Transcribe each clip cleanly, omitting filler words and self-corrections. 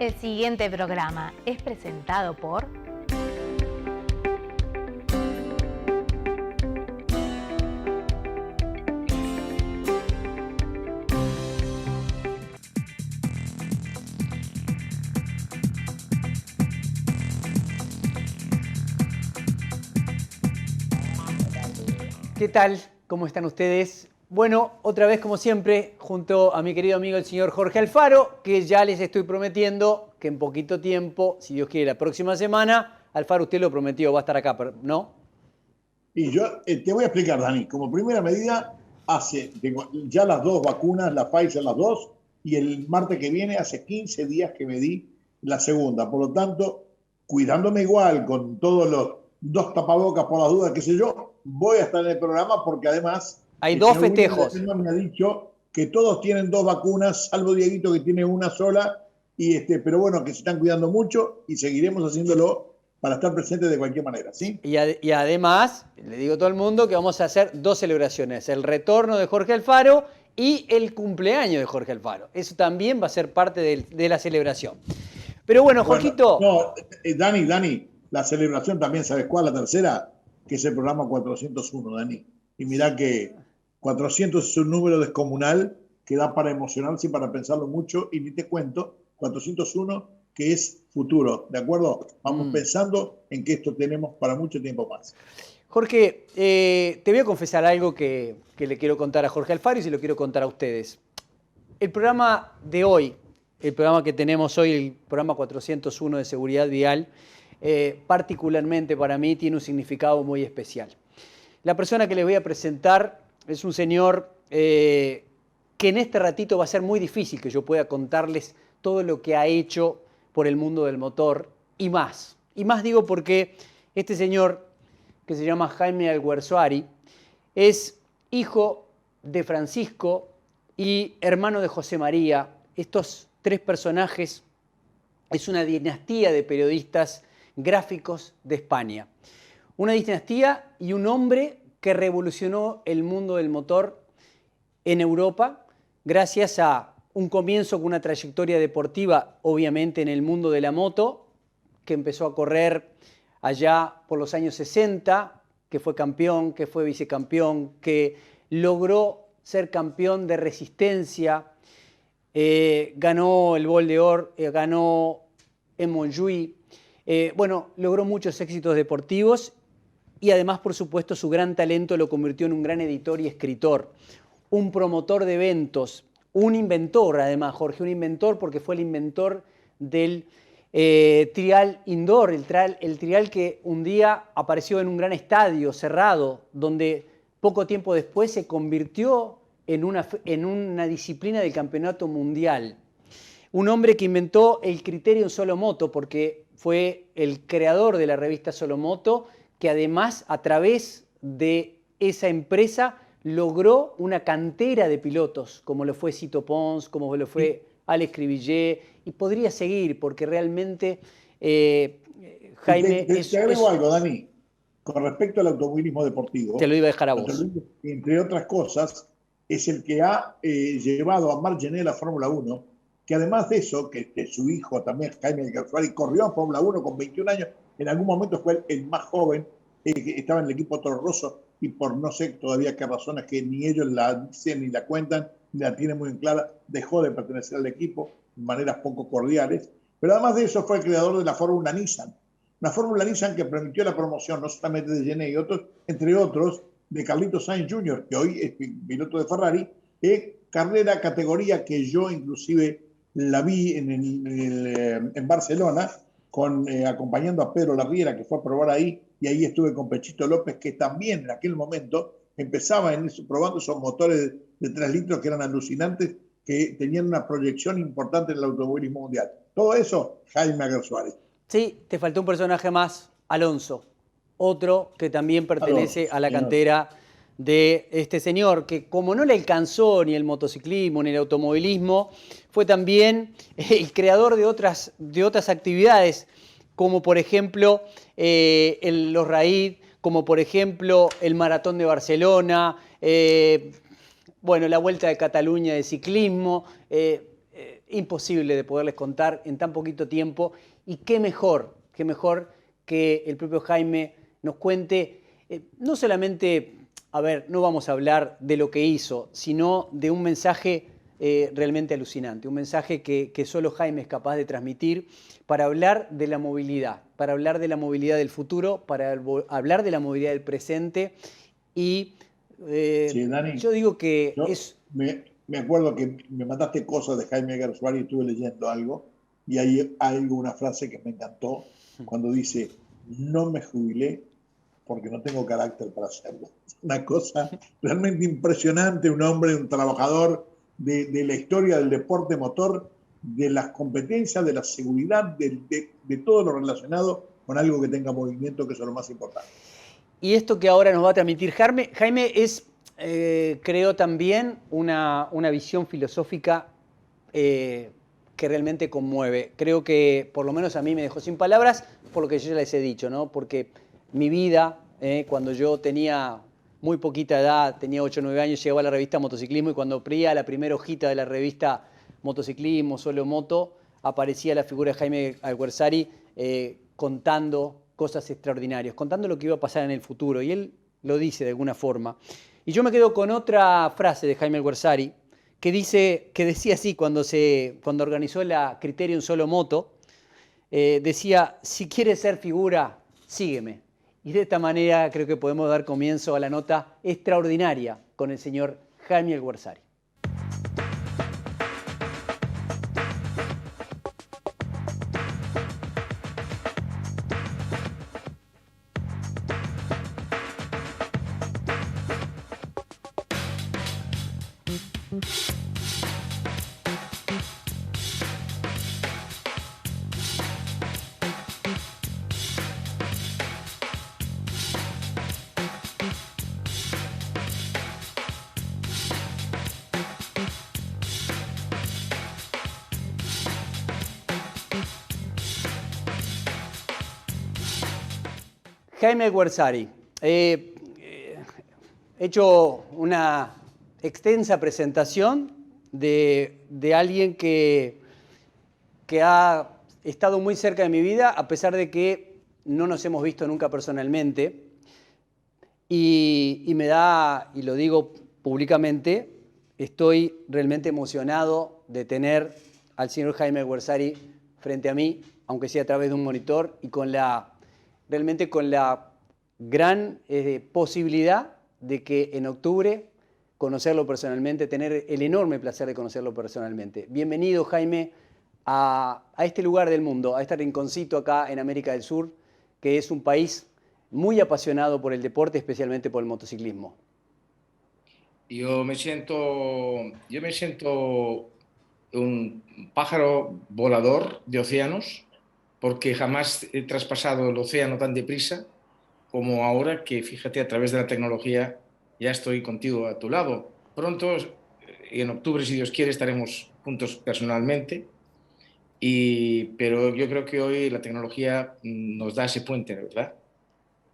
El siguiente programa es presentado por... ¿Qué tal? ¿Cómo están ustedes? Bueno, otra vez como siempre, junto a mi querido amigo el señor Jorge Alfaro, que ya les estoy prometiendo que en poquito tiempo, si Dios quiere, la próxima semana, Alfaro, usted lo prometió, va a estar acá, ¿no? Y yo te voy a explicar, Dani. Como primera medida, tengo ya las dos vacunas, la Pfizer, las dos, y el martes que viene, hace 15 días que me di la segunda. Por lo tanto, cuidándome igual, con todos los dos tapabocas por las dudas, qué sé yo, voy a estar en el programa porque además hay el dos señor festejos. William me ha dicho que todos tienen dos vacunas, salvo Dieguito que tiene una sola, pero bueno, que se están cuidando mucho y seguiremos haciéndolo para estar presentes de cualquier manera, ¿sí? Y además, le digo a todo el mundo que vamos a hacer dos celebraciones, el retorno de Jorge Alfaro y el cumpleaños de Jorge Alfaro. Eso también va a ser parte de la celebración. Pero bueno, Jorgito... No, Dani, la celebración también, ¿sabes cuál? La tercera, que es el programa 401, Dani. Y mirá que 400 es un número descomunal que da para emocionarse y para pensarlo mucho. Y ni te cuento, 401 que es futuro, ¿de acuerdo? Vamos pensando en que esto tenemos para mucho tiempo más. Jorge, te voy a confesar algo que le quiero contar a Jorge Alfaro y se lo quiero contar a ustedes. El programa de hoy, el programa que tenemos hoy, el programa 401 de Seguridad Vial, particularmente para mí tiene un significado muy especial. La persona que les voy a presentar es un señor que en este ratito va a ser muy difícil que yo pueda contarles todo lo que ha hecho por el mundo del motor y más. Y más digo porque este señor, que se llama Jaime Alguersuari, es hijo de Francisco y hermano de José María. Estos tres personajes es una dinastía de periodistas gráficos de España. Una dinastía y un hombre que revolucionó el mundo del motor en Europa gracias a un comienzo con una trayectoria deportiva, obviamente en el mundo de la moto, que empezó a correr allá por los años 60, que fue campeón, que fue vicecampeón, que logró ser campeón de resistencia, ganó el Bol d'Or, ganó en Montjuïc, logró muchos éxitos deportivos y además, por supuesto, su gran talento lo convirtió en un gran editor y escritor, un promotor de eventos, un inventor además, Jorge, un inventor porque fue el inventor del trial indoor, el trial que un día apareció en un gran estadio cerrado, donde poco tiempo después se convirtió en una disciplina del campeonato mundial. Un hombre que inventó el criterio en solo moto porque fue el creador de la revista Solo Moto, que además a través de esa empresa logró una cantera de pilotos, como lo fue Cito Pons, como lo fue Alex Cribillé, y podría seguir porque realmente Jaime te agrego algo, Dani, con respecto al automovilismo deportivo. Te lo iba a dejar a vos. Entre otras cosas, es el que ha llevado a Marc Gené a la Fórmula 1, que además de eso, que su hijo también, Jaime Alguersuari, corrió a Fórmula 1 con 21 años, en algún momento fue el más joven, que estaba en el equipo Toro Rosso, y por no sé todavía qué razones que ni ellos la dicen ni la cuentan, ni la tienen muy en clara, dejó de pertenecer al equipo de maneras poco cordiales. Pero además de eso fue el creador de la Fórmula Nissan. Una Fórmula Nissan que permitió la promoción no solamente de Gené y otros, entre otros, de Carlitos Sainz Jr., que hoy es piloto de Ferrari, carrera, categoría que yo inclusive la vi en Barcelona, acompañando a Pedro Larriera, que fue a probar ahí, y ahí estuve con Pechito López, que también en aquel momento empezaba probando esos motores de 3 litros que eran alucinantes, que tenían una proyección importante en el automovilismo mundial. Todo eso, Jaime Alguersuari. Sí, te faltó un personaje más, Alonso, otro que también pertenece a la cantera de este señor, que como no le alcanzó ni el motociclismo ni el automovilismo, fue también el creador de otras actividades, como por ejemplo los RAID, como por ejemplo el Maratón de Barcelona, la Vuelta de Cataluña de ciclismo. imposible de poderles contar en tan poquito tiempo. Y qué mejor que el propio Jaime nos cuente, no solamente, a ver, no vamos a hablar de lo que hizo, sino de un mensaje realmente alucinante, un mensaje que solo Jaime es capaz de transmitir para hablar de la movilidad, del futuro, para hablar de la movilidad del presente. Y Sí, Dani, yo digo que yo es... me acuerdo que me mandaste cosas de Jaime Gersuari y estuve leyendo algo, y ahí hay una frase que me encantó cuando dice: no me jubilé porque no tengo carácter para hacerlo. Una cosa realmente impresionante, un hombre, un trabajador de la historia del deporte motor, de las competencias, de la seguridad, de todo lo relacionado con algo que tenga movimiento, que eso es lo más importante. Y esto que ahora nos va a transmitir Jaime es, creo, también una visión filosófica que realmente conmueve. Creo que por lo menos a mí me dejó sin palabras por lo que yo ya les he dicho, ¿no? Porque mi vida, cuando yo tenía muy poquita edad, tenía 8 o 9 años, llegaba a la revista Motociclismo, y cuando abría la primera hojita de la revista Motociclismo, Solo Moto, aparecía la figura de Jaime Alguersuari contando cosas extraordinarias, contando lo que iba a pasar en el futuro, y él lo dice de alguna forma. Y yo me quedo con otra frase de Jaime Alguersuari que decía así cuando organizó la Criterium Solo Moto, decía: si quieres ser figura, sígueme. Y de esta manera creo que podemos dar comienzo a la nota extraordinaria con el señor Jaime Alguersuari. Jaime Alguersuari, he hecho una extensa presentación de alguien que ha estado muy cerca de mi vida, a pesar de que no nos hemos visto nunca personalmente. Y me da, y lo digo públicamente, estoy realmente emocionado de tener al señor Jaime Alguersuari frente a mí, aunque sea a través de un monitor, y realmente con la gran posibilidad de que en octubre conocerlo personalmente, tener el enorme placer de conocerlo personalmente. Bienvenido, Jaime, a este lugar del mundo, a este rinconcito acá en América del Sur, que es un país muy apasionado por el deporte, especialmente por el motociclismo. Yo me siento un pájaro volador de océanos, porque jamás he traspasado el océano tan deprisa como ahora, que fíjate, a través de la tecnología ya estoy contigo a tu lado. Pronto, en octubre, si Dios quiere, estaremos juntos personalmente, pero yo creo que hoy la tecnología nos da ese puente, ¿verdad?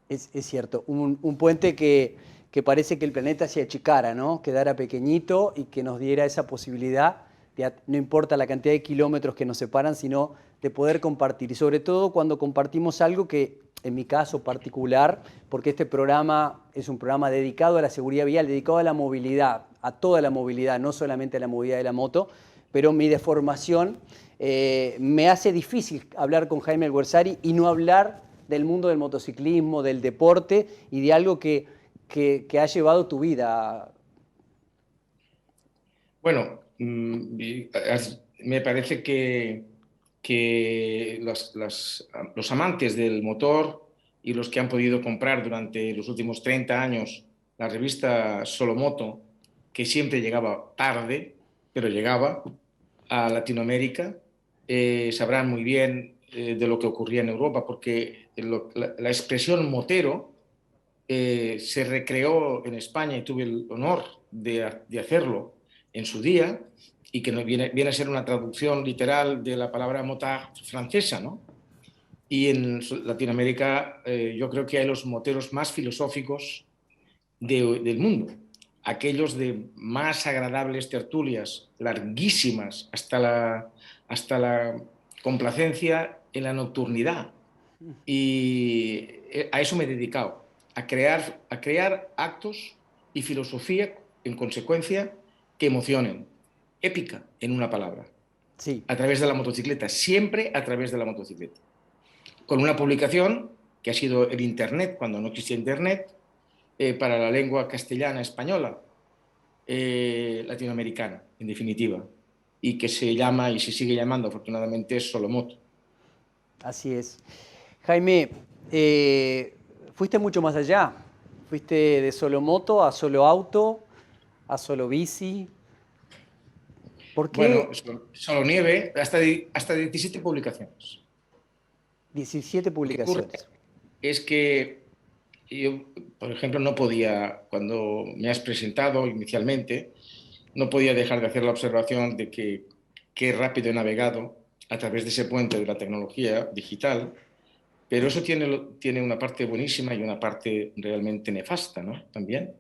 Es cierto, un puente que parece que el planeta se achicara, ¿no? Quedara pequeñito y que nos diera esa posibilidad de, no importa la cantidad de kilómetros que nos separan, sino de poder compartir. Y sobre todo cuando compartimos algo que, en mi caso particular, porque este programa es un programa dedicado a la seguridad vial, dedicado a la movilidad, a toda la movilidad, no solamente a la movilidad de la moto, pero mi deformación me hace difícil hablar con Jaime Alguersuari y no hablar del mundo del motociclismo, del deporte y de algo que ha llevado tu vida. Bueno, me parece que los amantes del motor y los que han podido comprar durante los últimos 30 años la revista Solo Moto, que siempre llegaba tarde, pero llegaba a Latinoamérica, sabrán muy bien de lo que ocurría en Europa, porque la expresión motero se recreó en España, y tuve el honor de hacerlo en su día, y que viene a ser una traducción literal de la palabra motard francesa, ¿no? Y en Latinoamérica yo creo que hay los moteros más filosóficos del mundo. aquellos de más agradables tertulias, larguísimas, hasta la complacencia en la nocturnidad. Y a eso me he dedicado, a crear actos y filosofía, en consecuencia, que emocionen. Épica, en una palabra. Sí. A través de la motocicleta, siempre a través de la motocicleta. Con una publicación que ha sido el Internet, cuando no existía Internet, para la lengua castellana española, latinoamericana, en definitiva, y que se llama y se sigue llamando, afortunadamente, Solomoto. Así es. Jaime, fuiste mucho más allá. Fuiste de solo moto a solo auto, a solo bici. ¿Por Bueno, qué solo nieve, hasta 17 publicaciones. 17 Lo que ocurre publicaciones? es que yo, por ejemplo, no podía, cuando me has presentado inicialmente, no podía dejar de hacer la observación de que qué rápido he navegado a través de ese puente de la tecnología digital, pero eso tiene una parte buenísima y una parte realmente nefasta, ¿no? También.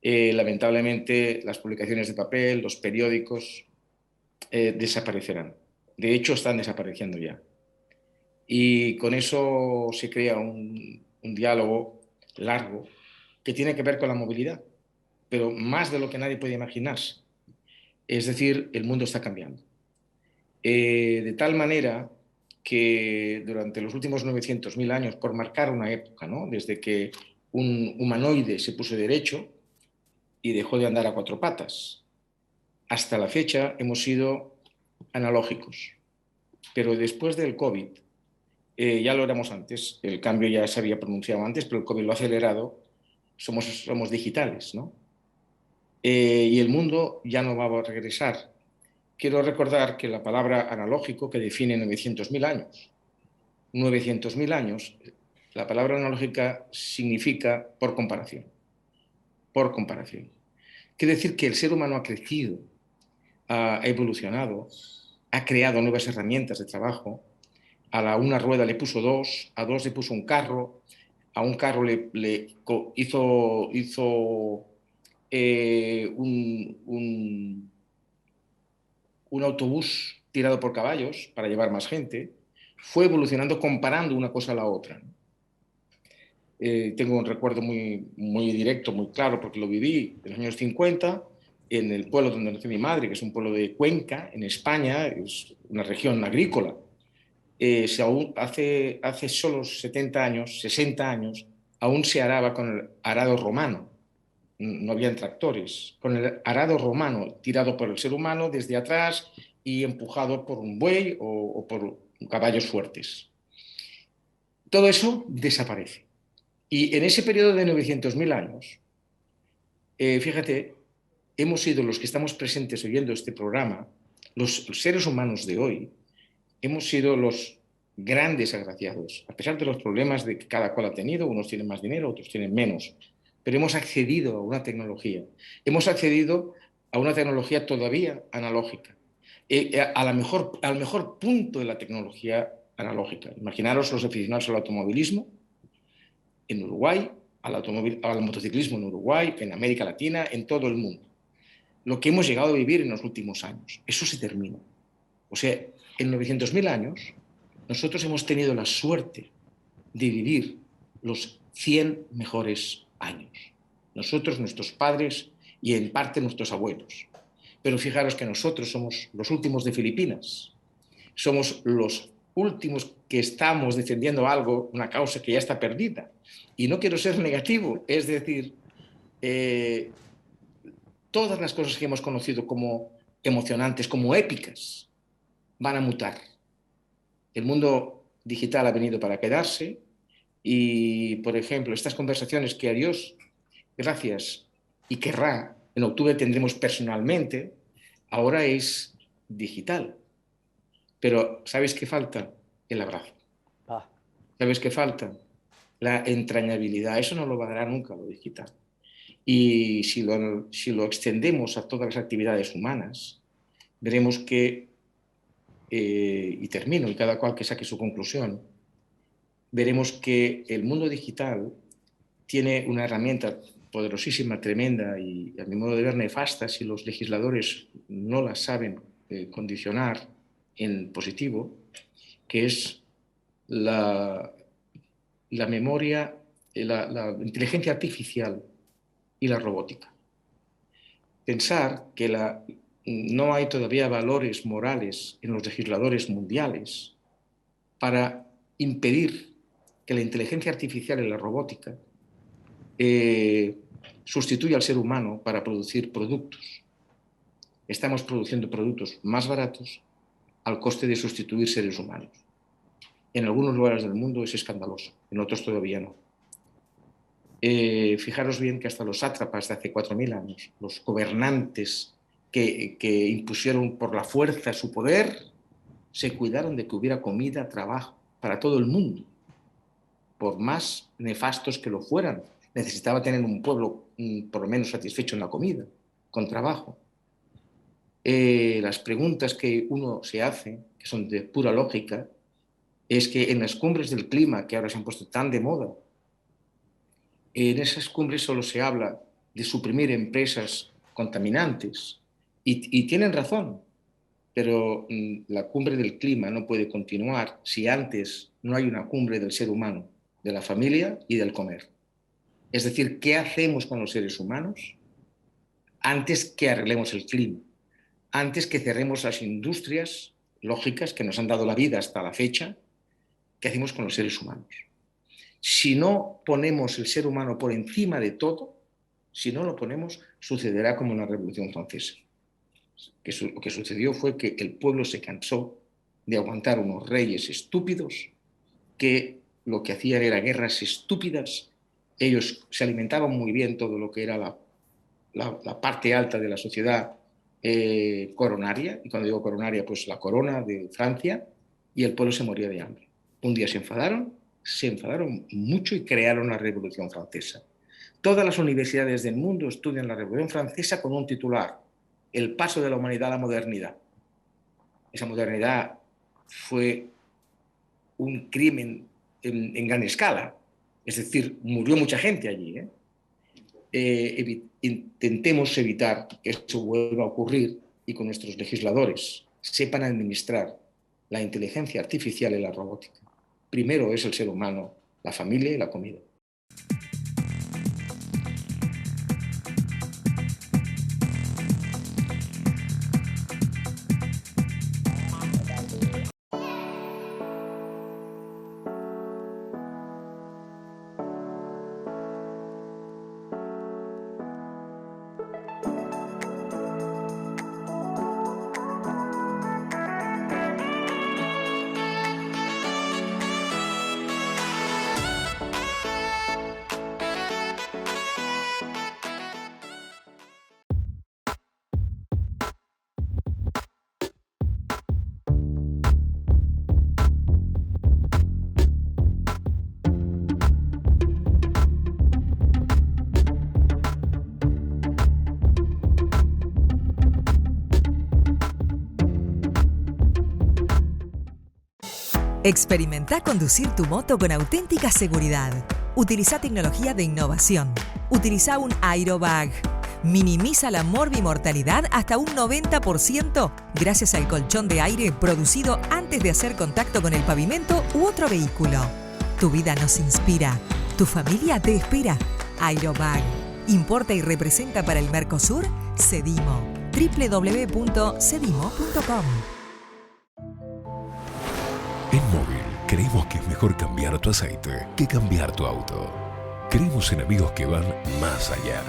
Lamentablemente, las publicaciones de papel, los periódicos, desaparecerán. De hecho, están desapareciendo ya. Y con eso se crea un diálogo largo que tiene que ver con la movilidad, pero más de lo que nadie puede imaginarse. Es decir, el mundo está cambiando. De tal manera que durante los últimos 900.000 años, por marcar una época, ¿no? Desde que un humanoide se puso derecho y dejó de andar a cuatro patas, hasta la fecha hemos sido analógicos. Pero después del COVID, ya lo éramos antes, el cambio ya se había pronunciado antes, pero el COVID lo ha acelerado, somos digitales, ¿no? Y el mundo ya no va a regresar. Quiero recordar que la palabra analógico, que define 900.000 años, la palabra analógica significa por comparación, por comparación. Quiere decir que el ser humano ha crecido, ha evolucionado, ha creado nuevas herramientas de trabajo. Una rueda le puso dos, a dos le puso un carro, a un carro le hizo un autobús tirado por caballos para llevar más gente. Fue evolucionando comparando una cosa a la otra. Tengo un recuerdo muy directo, muy claro, porque lo viví en los años 50, en el pueblo donde nació mi madre, que es un pueblo de Cuenca, en España, es una región agrícola. Hace solo 70 años, 60 años, aún se araba con el arado romano. No habían tractores. Con el arado romano, tirado por el ser humano desde atrás y empujado por un buey o por caballos fuertes. Todo eso desaparece. Y en ese periodo de 900.000 años, fíjate, hemos sido los que estamos presentes oyendo este programa, los seres humanos de hoy, hemos sido los grandes agraciados, a pesar de los problemas de que cada cual ha tenido, unos tienen más dinero, otros tienen menos, pero hemos accedido a una tecnología, hemos accedido a una tecnología todavía analógica, al mejor punto de la tecnología analógica. Imaginaros los aficionados al automovilismo en Uruguay, al motociclismo en Uruguay, en América Latina, en todo el mundo. Lo que hemos llegado a vivir en los últimos años, eso se termina. O sea, en 900.000 años, nosotros hemos tenido la suerte de vivir los 100 mejores años. Nosotros, nuestros padres y en parte nuestros abuelos. Pero fijaros que nosotros somos los últimos de Filipinas. Somos los últimos que estamos defendiendo algo, una causa que ya está perdida. Y no quiero ser negativo, es decir, todas las cosas que hemos conocido como emocionantes, como épicas, van a mutar. El mundo digital ha venido para quedarse y, por ejemplo, estas conversaciones que a Dios, gracias, y querrá, en octubre tendremos personalmente, ahora es digital. Pero ¿sabes qué falta? El abrazo. ¿Sabes qué falta? La entrañabilidad. Eso no lo va a dar nunca lo digital. Y si lo extendemos a todas las actividades humanas, veremos que, y termino, y cada cual que saque su conclusión, veremos que el mundo digital tiene una herramienta poderosísima, tremenda y, a mi modo de ver, nefasta si los legisladores no la saben condicionar en positivo, que es la memoria, la inteligencia artificial y la robótica. Pensar que no hay todavía valores morales en los legisladores mundiales para impedir que la inteligencia artificial y la robótica sustituya al ser humano para producir productos. Estamos produciendo productos más baratos al coste de sustituir seres humanos. En algunos lugares del mundo es escandaloso, en otros todavía no. Fijaros bien que hasta los sátrapas de hace 4000 años, los gobernantes que impusieron por la fuerza su poder, se cuidaron de que hubiera comida, trabajo para todo el mundo. Por más nefastos que lo fueran, necesitaba tener un pueblo por lo menos satisfecho en la comida, con trabajo. Las preguntas que uno se hace, que son de pura lógica, es que en las cumbres del clima, que ahora se han puesto tan de moda, en esas cumbres solo se habla de suprimir empresas contaminantes, y tienen razón, pero la cumbre del clima no puede continuar si antes no hay una cumbre del ser humano, de la familia y del comer. Es decir, ¿qué hacemos con los seres humanos antes que arreglemos el clima? Antes que cerremos las industrias lógicas que nos han dado la vida hasta la fecha, ¿qué hacemos con los seres humanos? Si no ponemos el ser humano por encima de todo, si no lo ponemos, sucederá como en la Revolución Francesa. Lo que sucedió fue que el pueblo se cansó de aguantar unos reyes estúpidos que lo que hacían era guerras estúpidas. Ellos se alimentaban muy bien todo lo que era la parte alta de la sociedad coronaria, y cuando digo coronaria, pues la corona de Francia, y el pueblo se moría de hambre. Un día se enfadaron mucho y crearon la Revolución Francesa. Todas las universidades del mundo estudian la Revolución Francesa con un titular: el paso de la humanidad a la modernidad. Esa modernidad fue un crimen en gran escala, es decir, murió mucha gente allí. Intentemos evitar que eso vuelva a ocurrir y con nuestros legisladores sepan administrar la inteligencia artificial y la robótica. Primero es el ser humano, la familia y la comida. Experimenta conducir tu moto con auténtica seguridad. Utiliza tecnología de innovación. Utiliza un aerobag. Minimiza la morbimortalidad hasta un 90% gracias al colchón de aire producido antes de hacer contacto con el pavimento u otro vehículo. Tu vida nos inspira. Tu familia te espera. Aerobag. Importa y representa para el Mercosur Cedimo. www.cedimo.com. En Móvil creemos que es mejor cambiar tu aceite que cambiar tu auto. Creemos en amigos que van más allá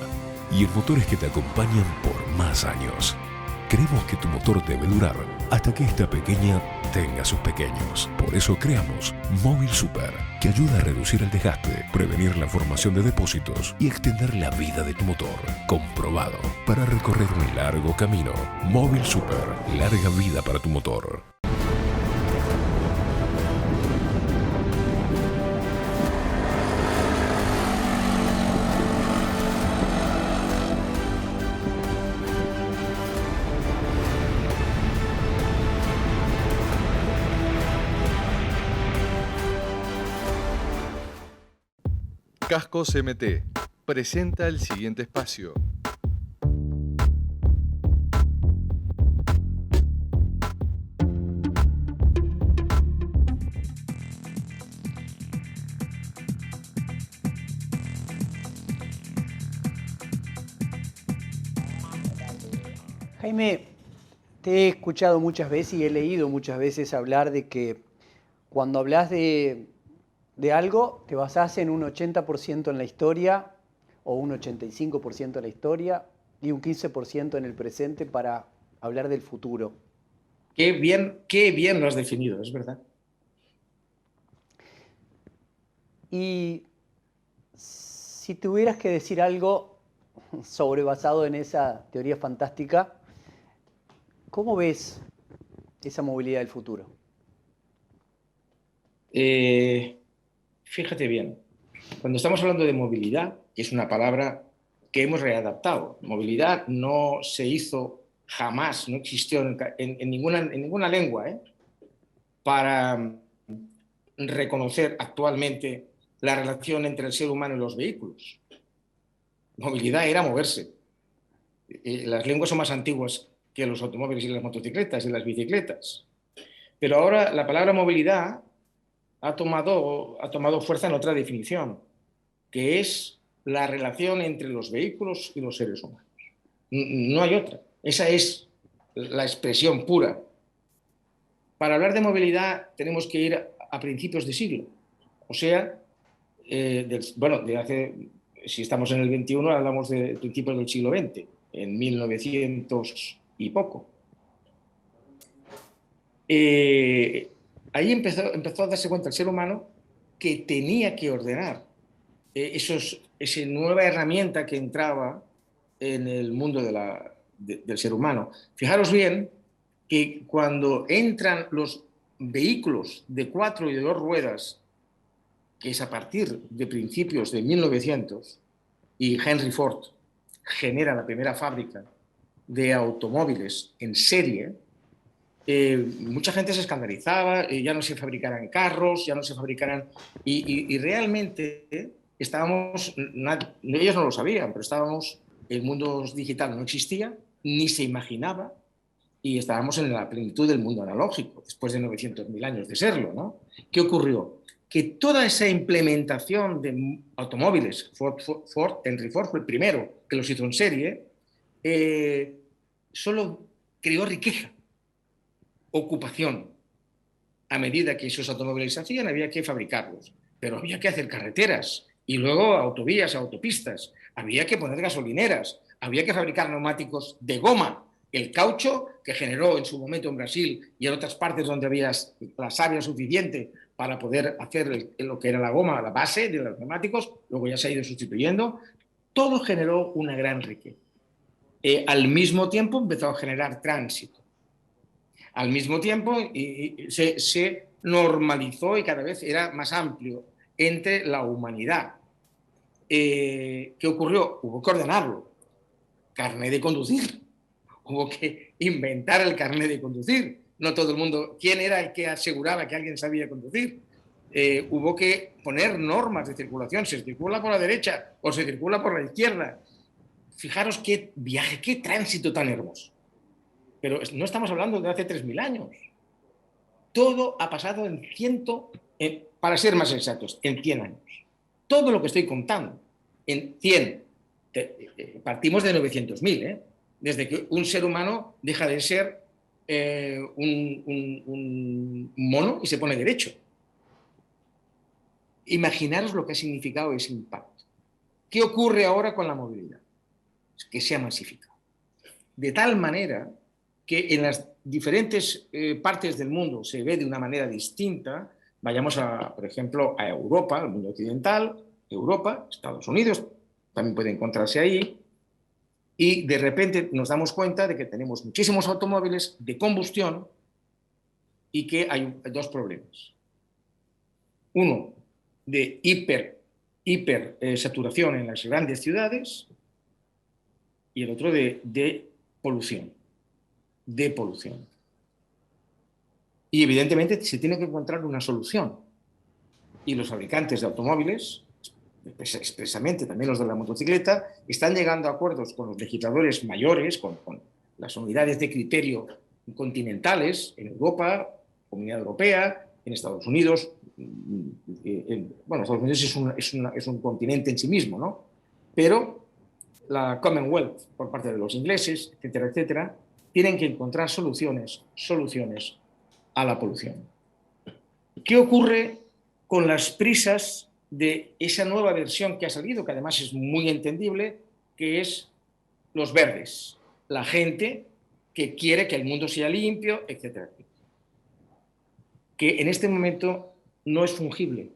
y en motores que te acompañan por más años. Creemos que tu motor debe durar hasta que esta pequeña tenga sus pequeños. Por eso creamos Móvil Super, que ayuda a reducir el desgaste, prevenir la formación de depósitos y extender la vida de tu motor. Comprobado para recorrer un largo camino. Móvil Super, larga vida para tu motor. Cascos MT. presenta el siguiente espacio. Jaime, te he escuchado muchas veces y he leído muchas veces hablar de que cuando hablas de algo, te basás en un 80% en la historia o un 85% en la historia y un 15% en el presente para hablar del futuro. Qué bien lo has definido, es verdad. Y si tuvieras que decir algo basado en esa teoría fantástica, ¿cómo ves esa movilidad del futuro? Fíjate bien, cuando estamos hablando de movilidad, que es una palabra que hemos readaptado, movilidad no se hizo jamás, no existió en ninguna lengua, para reconocer actualmente la relación entre el ser humano y los vehículos. Movilidad era moverse. Las lenguas son más antiguas que los automóviles y las motocicletas y las bicicletas. Pero ahora la palabra movilidad ha tomado fuerza en otra definición, que es la relación entre los vehículos y los seres humanos. No hay otra. Esa es la expresión pura. Para hablar de movilidad tenemos que ir a principios de siglo. O sea, si estamos en el XXI, hablamos de principios del siglo XX, en 1900 y poco. Ahí empezó a darse cuenta el ser humano que tenía que ordenar esa nueva herramienta que entraba en el mundo del ser humano. Fijaros bien que cuando entran los vehículos de 4 y de 2 ruedas, que es a partir de principios de 1900, y Henry Ford genera la primera fábrica de automóviles en serie, mucha gente se escandalizaba, ya no se fabricaran carros, ya no se fabricaran... Y realmente estábamos, ellos no lo sabían, pero estábamos, el mundo digital no existía, ni se imaginaba, y estábamos en la plenitud del mundo analógico, después de 900.000 años de serlo, ¿no? ¿Qué ocurrió? Que toda esa implementación de automóviles, Henry Ford fue el primero que los hizo en serie, solo creó riqueza, ocupación. A medida que esos automóviles se hacían, había que fabricarlos, pero había que hacer carreteras y luego autovías, autopistas, había que poner gasolineras, había que fabricar neumáticos de goma. El caucho, que generó en su momento en Brasil y en otras partes donde había la savia suficiente para poder hacer lo que era la goma, la base de los neumáticos, luego ya se ha ido sustituyendo, todo generó una gran riqueza. Al mismo tiempo empezó a generar tránsito. Al mismo tiempo se normalizó y cada vez era más amplio entre la humanidad. ¿Qué ocurrió? Hubo que ordenarlo. Carné de conducir. Hubo que inventar el carnet de conducir. No todo el mundo, ¿quién era el que aseguraba que alguien sabía conducir? Hubo que poner normas de circulación. Se circula por la derecha o se circula por la izquierda. Fijaros qué viaje, qué tránsito tan hermoso. Pero no estamos hablando de hace 3.000 años. Todo ha pasado para ser más exactos, en 100 años. Todo lo que estoy contando, en 100. Partimos de 900.000, desde que un ser humano deja de ser un mono y se pone derecho. Imaginaros lo que ha significado ese impacto. ¿Qué ocurre ahora con la movilidad? Que se ha masificado. De tal manera que en las diferentes partes del mundo se ve de una manera distinta. Vayamos, por ejemplo, a Europa, al mundo occidental, Europa, Estados Unidos, también puede encontrarse ahí, y de repente nos damos cuenta de que tenemos muchísimos automóviles de combustión y que hay 2 problemas. Uno, de saturación en las grandes ciudades, y el otro de polución. Y evidentemente se tiene que encontrar una solución. Y los fabricantes de automóviles, expresamente también los de la motocicleta, están llegando a acuerdos con los legisladores mayores, con las unidades de criterio continentales en Europa, Comunidad Europea, en Estados Unidos. Bueno, Estados Unidos es un continente en sí mismo, ¿no? Pero la Commonwealth, por parte de los ingleses, etcétera, etcétera, tienen que encontrar soluciones a la polución. ¿Qué ocurre con las prisas de esa nueva versión que ha salido, que además es muy entendible, que es los verdes, la gente que quiere que el mundo sea limpio, etcétera, etcétera? Que en este momento no es fungible,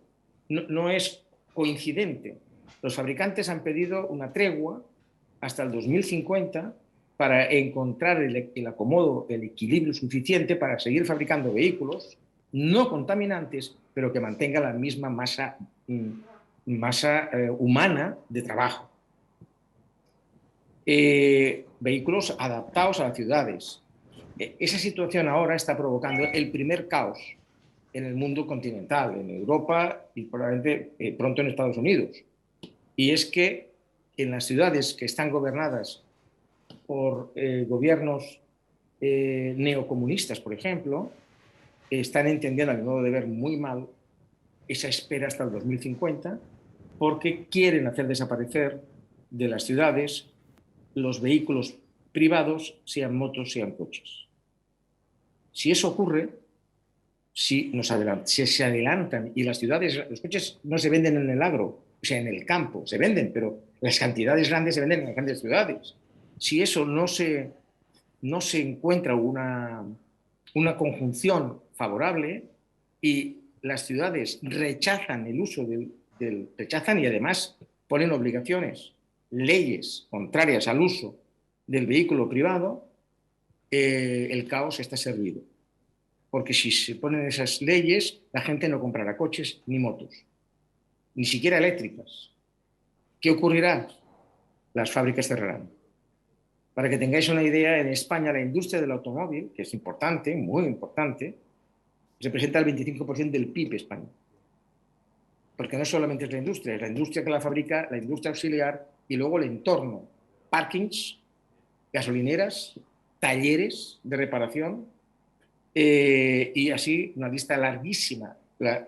no es coincidente. Los fabricantes han pedido una tregua hasta el 2050 para encontrar el acomodo, el equilibrio suficiente para seguir fabricando vehículos no contaminantes, pero que mantengan la misma masa humana de trabajo. Vehículos adaptados a las ciudades. Esa situación ahora está provocando el primer caos en el mundo continental, en Europa y probablemente pronto en Estados Unidos. Y es que en las ciudades que están gobernadas por gobiernos neocomunistas, por ejemplo, están entendiendo, a mi modo de ver, muy mal esa espera hasta el 2050, porque quieren hacer desaparecer de las ciudades los vehículos privados, sean motos, sean coches. Si eso ocurre, si se adelantan y las ciudades, los coches no se venden en el agro, o sea, en el campo, se venden, pero las cantidades grandes se venden en las grandes ciudades. Si eso no se encuentra una conjunción favorable y las ciudades rechazan el uso rechazan y además ponen obligaciones, leyes contrarias al uso del vehículo privado, el caos está servido. Porque si se ponen esas leyes, la gente no comprará coches ni motos, ni siquiera eléctricas. ¿Qué ocurrirá? Las fábricas cerrarán. Para que tengáis una idea, en España la industria del automóvil, que es importante, muy importante, representa el 25% del PIB español. Porque no solamente es la industria que la fabrica, la industria auxiliar y luego el entorno, parkings, gasolineras, talleres de reparación y así una lista larguísima,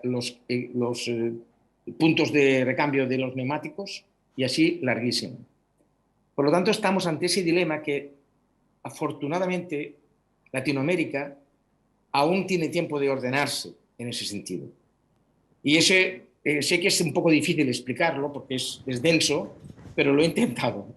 los puntos de recambio de los neumáticos y así larguísimo. Por lo tanto, estamos ante ese dilema que, afortunadamente, Latinoamérica aún tiene tiempo de ordenarse en ese sentido. Y sé que es un poco difícil explicarlo porque es denso, pero lo he intentado.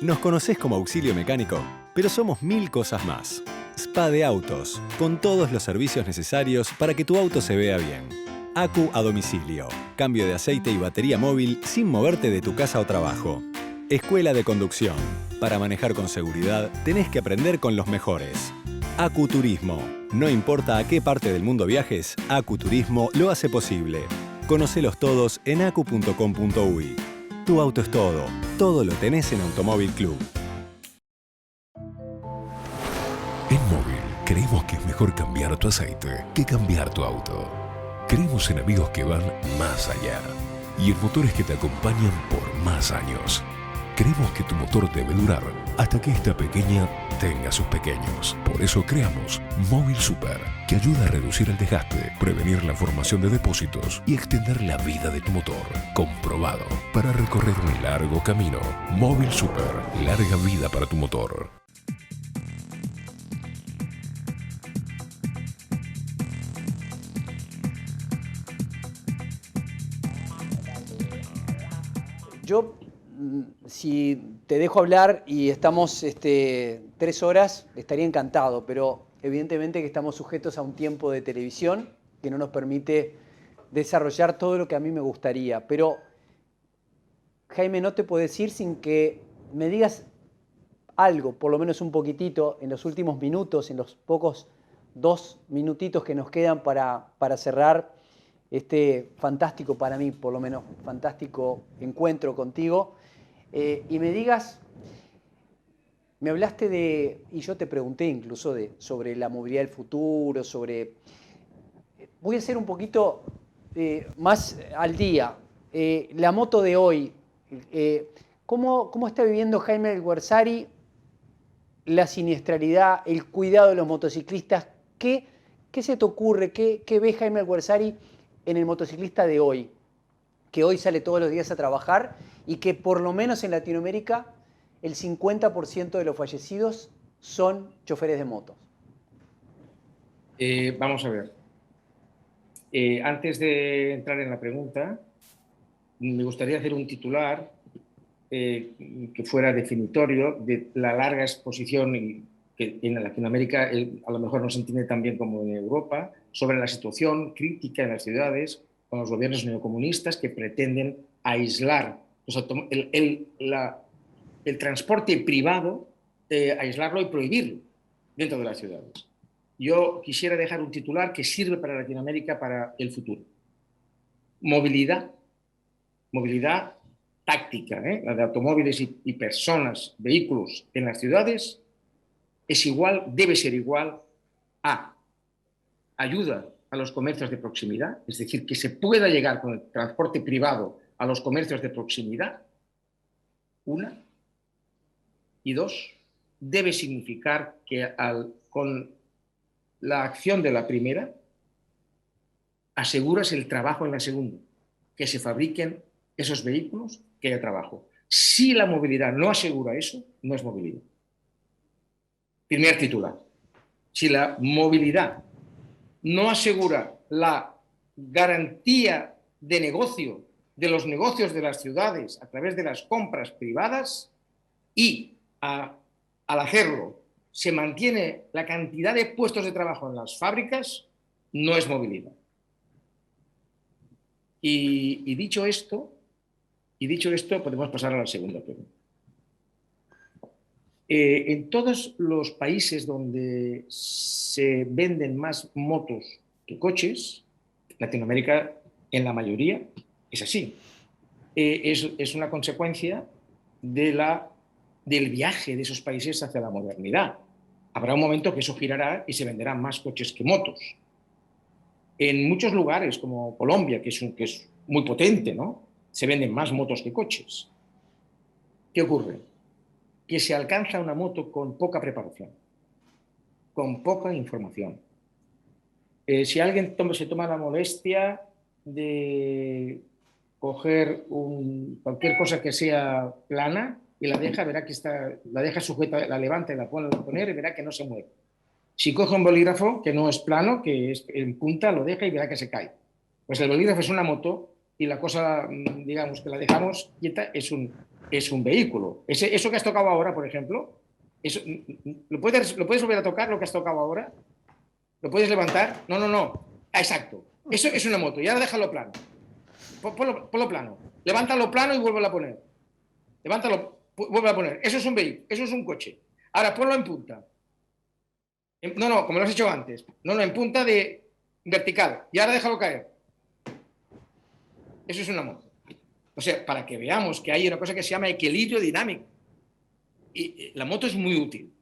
Nos conocés como auxilio mecánico, pero somos 1000 cosas más. Spa de autos, con todos los servicios necesarios para que tu auto se vea bien. Acu a domicilio, cambio de aceite y batería móvil sin moverte de tu casa o trabajo. Escuela de conducción, para manejar con seguridad tenés que aprender con los mejores. Acu Turismo, no importa a qué parte del mundo viajes, Acu Turismo lo hace posible. Conocelos todos en acu.com.uy. Tu auto es todo. Todo lo tenés en Automóvil Club. En Móvil creemos que es mejor cambiar tu aceite que cambiar tu auto. Creemos en amigos que van más allá y en motores que te acompañan por más años. Creemos que tu motor debe durar hasta que esta pequeña tenga sus pequeños. Por eso creamos Móvil Super, que ayuda a reducir el desgaste, prevenir la formación de depósitos y extender la vida de tu motor. Comprobado para recorrer un largo camino. Móvil Super, larga vida para tu motor. Yo, si te dejo hablar y estamos 3 horas, estaría encantado, pero evidentemente que estamos sujetos a un tiempo de televisión que no nos permite desarrollar todo lo que a mí me gustaría. Pero, Jaime, no te puedo decir sin que me digas algo, por lo menos un poquitito, en los últimos minutos, en los pocos 2 minutitos que nos quedan para cerrar este fantástico, para mí por lo menos, fantástico encuentro contigo, y me digas, me hablaste de, y yo te pregunté incluso sobre la movilidad del futuro, voy a ser un poquito más al día, la moto de hoy, ¿cómo está viviendo Jaime Alguersuari la siniestralidad, el cuidado de los motociclistas? ¿Qué se te ocurre? ¿Qué ve Jaime Alguersuari en el motociclista de hoy, que hoy sale todos los días a trabajar y que por lo menos en Latinoamérica el 50% de los fallecidos son choferes de motos? Vamos a ver. Antes de entrar en la pregunta, me gustaría hacer un titular que fuera definitorio de la larga exposición que en Latinoamérica a lo mejor no se entiende tan bien como en Europa, sobre la situación crítica en las ciudades con los gobiernos neocomunistas que pretenden aislar el transporte privado, aislarlo y prohibirlo dentro de las ciudades. Yo quisiera dejar un titular que sirve para Latinoamérica para el futuro. Movilidad táctica, la de automóviles y personas, vehículos en las ciudades, debe ser igual a ayuda a los comercios de proximidad, es decir, que se pueda llegar con el transporte privado a los comercios de proximidad, una, y dos, debe significar que con la acción de la primera aseguras el trabajo en la segunda, que se fabriquen esos vehículos, que haya trabajo. Si la movilidad no asegura eso, no es movilidad. Primer titular. Si la movilidad no asegura la garantía de negocio, de los negocios de las ciudades a través de las compras privadas y al hacerlo se mantiene la cantidad de puestos de trabajo en las fábricas, no es movilidad. Y dicho esto, podemos pasar a la segunda pregunta. En todos los países donde se venden más motos que coches, Latinoamérica en la mayoría es así. Es una consecuencia del viaje de esos países hacia la modernidad. Habrá un momento que eso girará y se venderán más coches que motos. En muchos lugares, como Colombia, que es muy potente, ¿no?, se venden más motos que coches. ¿Qué ocurre? Que se alcanza una moto con poca preparación, con poca información. Si alguien se toma la molestia de coger cualquier cosa que sea plana y la deja, verá que la deja sujeta, la levanta y la pone a poner y verá que no se mueve. Si coge un bolígrafo que no es plano, que es en punta, lo deja y verá que se cae. Pues el bolígrafo es una moto y la cosa, digamos, que la dejamos quieta es un vehículo. Eso que has tocado ahora, por ejemplo, ¿lo puedes volver a tocar, lo que has tocado ahora? ¿Lo puedes levantar? No. Exacto. Eso es una moto. Y ahora déjalo plano. Ponlo plano. Levántalo plano y vuélvelo a poner. Levántalo, vuelve a poner. Eso es un vehículo. Eso es un coche. Ahora ponlo en punta. No, como lo has hecho antes. No, en punta de vertical. Y ahora déjalo caer. Eso es una moto. O sea, para que veamos que hay una cosa que se llama equilibrio dinámico. Y la moto es muy útil.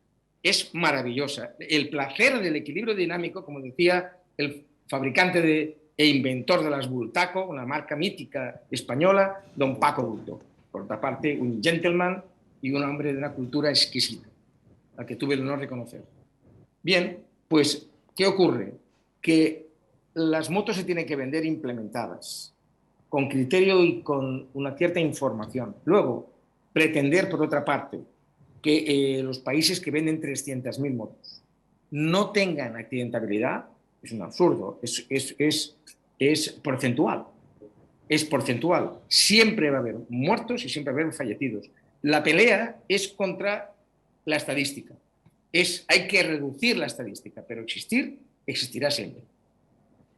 Es maravillosa. El placer del equilibrio dinámico, como decía el fabricante de e inventor de las Bultaco, una marca mítica española, don Paco Bulto. Por otra parte, un gentleman y un hombre de una cultura exquisita, al que tuve el honor de conocer. Bien, pues, ¿qué ocurre? Que las motos se tienen que vender implementadas, con criterio y con una cierta información. Luego, pretender, por otra parte, que los países que venden 300.000 motos no tengan accidentabilidad es un absurdo, es porcentual. Es porcentual. Siempre va a haber muertos y siempre va a haber fallecidos. La pelea es contra la estadística. Hay que reducir la estadística, pero existirá siempre.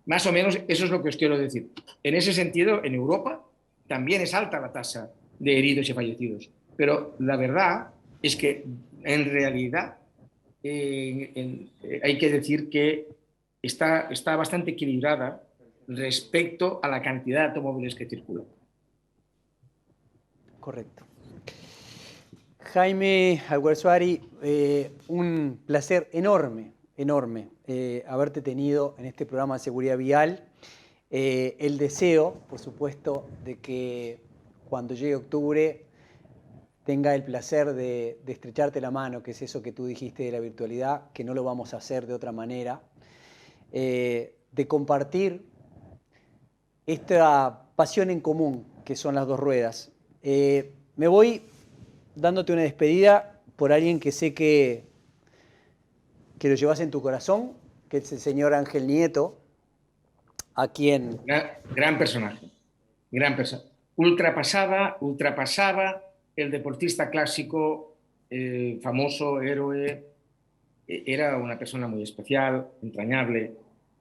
Más o menos eso es lo que os quiero decir. En ese sentido, en Europa también es alta la tasa de heridos y fallecidos, pero la verdad es que en realidad hay que decir que está bastante equilibrada respecto a la cantidad de automóviles que circulan. Correcto. Jaime Alguersuari, un placer enorme haberte tenido en este programa de seguridad vial. El deseo, por supuesto, de que cuando llegue octubre tenga el placer de estrecharte la mano, que es eso que tú dijiste de la virtualidad, que no lo vamos a hacer de otra manera, de compartir esta pasión en común que son las dos ruedas. Me voy dándote una despedida por alguien que sé que lo llevas en tu corazón, que es el señor Ángel Nieto, a quien... Gran personaje, gran personaje. Ultrapasaba el deportista clásico, famoso, héroe. Era una persona muy especial, entrañable,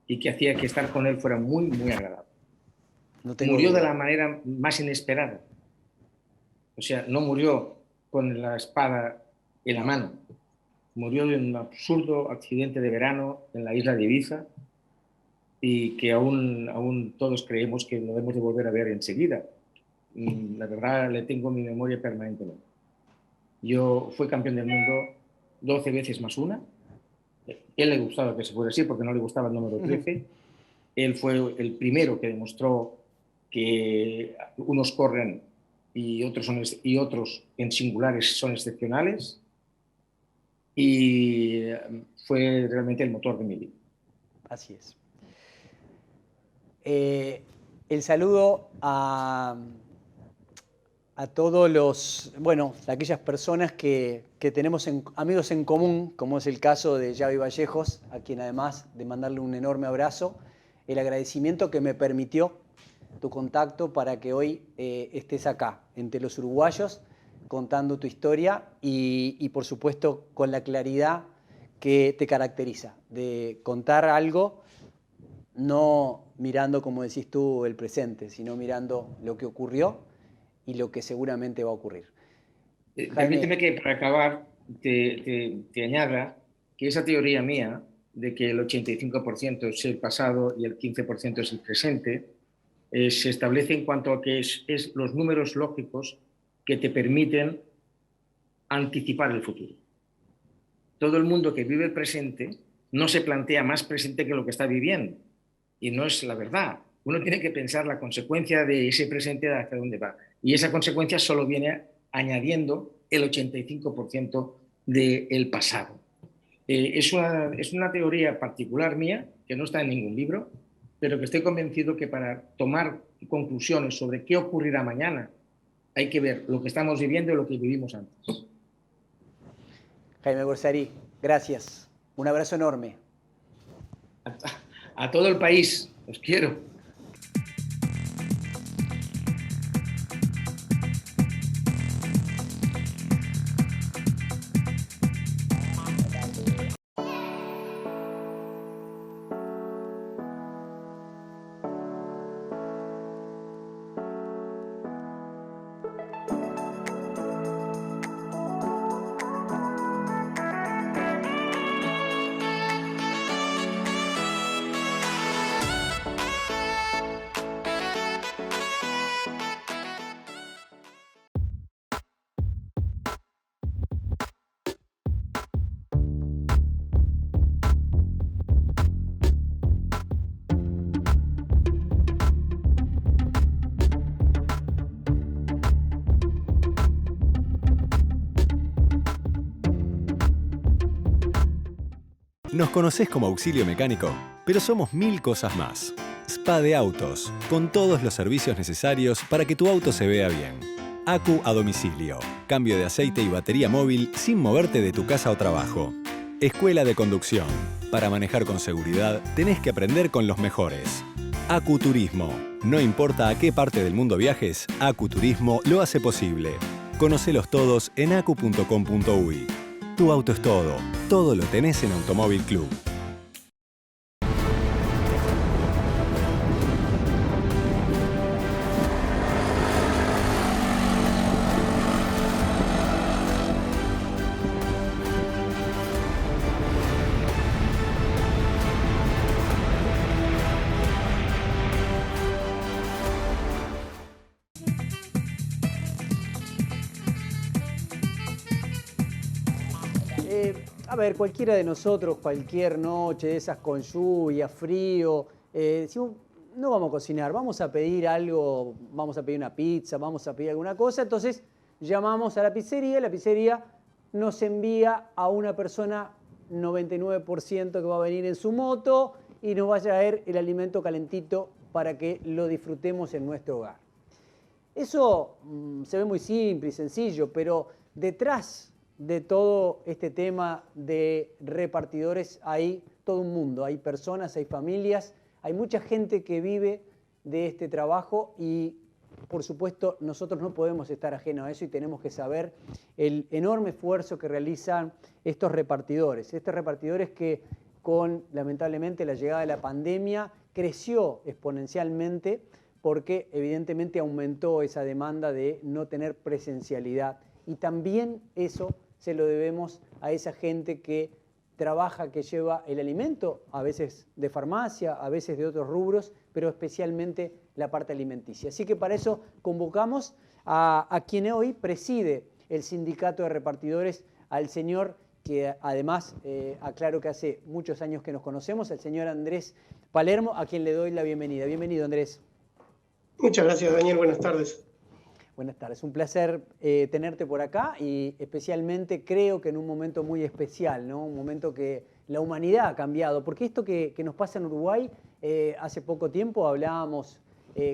y que hacía que estar con él fuera muy, muy agradable. Murió de la manera más inesperada. O sea, no murió con la espada en la mano. Murió de un absurdo accidente de verano en la isla de Ibiza y que aún todos creemos que lo debemos de volver a ver enseguida. La verdad, le tengo en mi memoria permanentemente. Yo fui campeón del mundo 12 veces más una. Él le gustaba que se fuera así porque no le gustaba el número 13. Él fue el primero que demostró que unos corren y otros en singulares son excepcionales, y fue realmente el motor de mi vida. Así es. El saludo a todos aquellas personas que tenemos amigos en común, como es el caso de Javi Vallejos, a quien además de mandarle un enorme abrazo, el agradecimiento que me permitió tu contacto para que hoy estés acá, entre los uruguayos, contando tu historia y por supuesto con la claridad que te caracteriza, de contar algo no mirando, como decís tú, el presente, sino mirando lo que ocurrió y lo que seguramente va a ocurrir. Permíteme que para acabar te añada que esa teoría mía de que el 85% es el pasado y el 15% es el presente, se establece en cuanto a que es los números lógicos que te permiten anticipar el futuro. Todo el mundo que vive el presente no se plantea más presente que lo que está viviendo, y no es la verdad. Uno tiene que pensar la consecuencia de ese presente hacia dónde va, y esa consecuencia solo viene añadiendo el 85% del pasado. Es una teoría particular mía, que no está en ningún libro, pero que estoy convencido que para tomar conclusiones sobre qué ocurrirá mañana, hay que ver lo que estamos viviendo y lo que vivimos antes. Jaime Alguersuari, gracias. Un abrazo enorme. A todo el país, os quiero. Nos conocés como Auxilio Mecánico, pero somos 1000 cosas más. Spa de Autos, con todos los servicios necesarios para que tu auto se vea bien. Acu a domicilio, cambio de aceite y batería móvil sin moverte de tu casa o trabajo. Escuela de conducción, para manejar con seguridad tenés que aprender con los mejores. Acu Turismo, no importa a qué parte del mundo viajes, Acu Turismo lo hace posible. Conocelos todos en acu.com.uy. Tu auto es todo. Todo lo tenés en Automóvil Club. A ver, cualquiera de nosotros, cualquier noche de esas con lluvia, frío, decimos, no vamos a cocinar, vamos a pedir algo, vamos a pedir una pizza, vamos a pedir alguna cosa, entonces llamamos a la pizzería nos envía a una persona 99% que va a venir en su moto y nos va a traer el alimento calentito para que lo disfrutemos en nuestro hogar. Eso se ve muy simple y sencillo, pero detrás de todo este tema de repartidores hay todo un mundo, hay personas, hay familias, hay mucha gente que vive de este trabajo y por supuesto nosotros no podemos estar ajenos a eso y tenemos que saber el enorme esfuerzo que realizan estos repartidores que con lamentablemente la llegada de la pandemia creció exponencialmente porque evidentemente aumentó esa demanda de no tener presencialidad y también eso se lo debemos a esa gente que trabaja, que lleva el alimento, a veces de farmacia, a veces de otros rubros, pero especialmente la parte alimenticia. Así que para eso convocamos a quien hoy preside el sindicato de repartidores, al señor que además, aclaro que hace muchos años que nos conocemos, al señor Andrés Palermo, a quien le doy la bienvenida. Bienvenido, Andrés. Muchas gracias, Daniel. Buenas tardes. Buenas tardes, un placer tenerte por acá y especialmente creo que en un momento muy especial, ¿no? Un momento que la humanidad ha cambiado, porque esto que nos pasa en Uruguay, hace poco tiempo hablábamos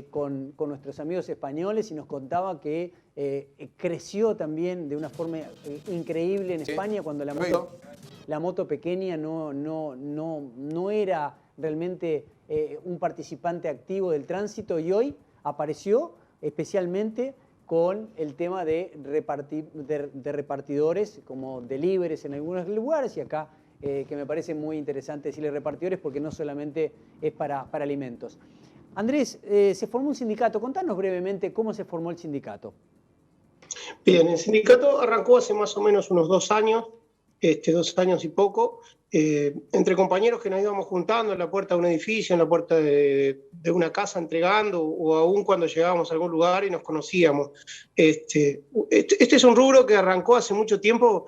con nuestros amigos españoles y nos contaba que creció también de una forma increíble en España cuando la moto pequeña no era realmente un participante activo del tránsito y hoy apareció especialmente con el tema de repartidores, como deliveries en algunos lugares, y acá que me parece muy interesante decirle repartidores porque no solamente es para alimentos. Andrés, se formó un sindicato. Contanos brevemente cómo se formó el sindicato. Bien, el sindicato arrancó hace más o menos unos 2 años, 2 años y poco, entre compañeros que nos íbamos juntando en la puerta de un edificio, en la puerta de una casa entregando, o aún cuando llegábamos a algún lugar y nos conocíamos. Este es un rubro que arrancó hace mucho tiempo